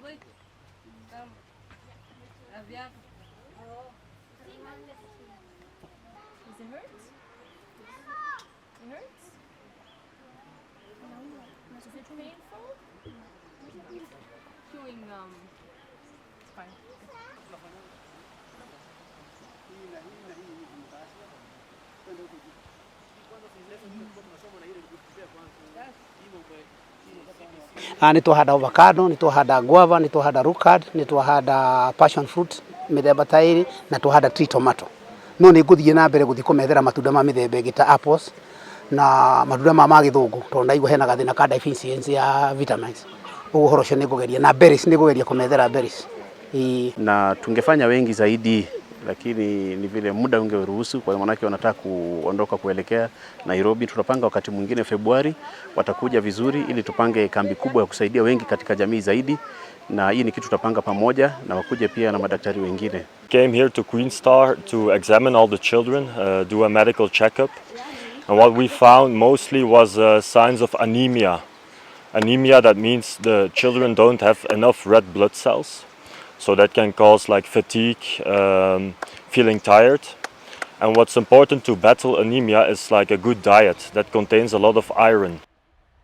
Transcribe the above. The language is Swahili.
it hurt? It hurts? Is it painful? Chewing gum. It's fine. Nĩ twahanda avocado, nĩ twahanda guava, nĩ twahanda rhubarb, nĩ twahanda passion fruit mĩthemba ta ĩrĩ, na twahanda tree tomato. No nĩ ngũthiĩ na mbere gũthiĩ kũmethera matunda ma mĩthemba ĩngĩ ta apples na matunda ma gĩthũngũ tondũ ndaigua hena gathĩna ka deficiency ya vitamins. Ũguo ũhoro ũcio nĩ ngũgeria na berries, nĩ ngũgeria kũmethera berries. Na tungefanya wengi zaidi, lakini ni vile muda ungeruhusu, kwa maana yake wanataka kuondoka kuelekea Nairobi. Tutapanga wakati mwingine Februari, watakuja vizuri ili tupange kambi kubwa ya kusaidia wengi katika jamii zaidi, na hii ni kitu tutapanga pamoja na wakuje pia na madaktari wengine. Came here to Queen Star to examine all the children, do a medical checkup, and what we found mostly was signs of anemia. Anemia, that means the children don't have enough red blood cells. So that can cause like fatigue, feeling tired. And what's important to battle anemia is like a good diet that contains a lot of iron.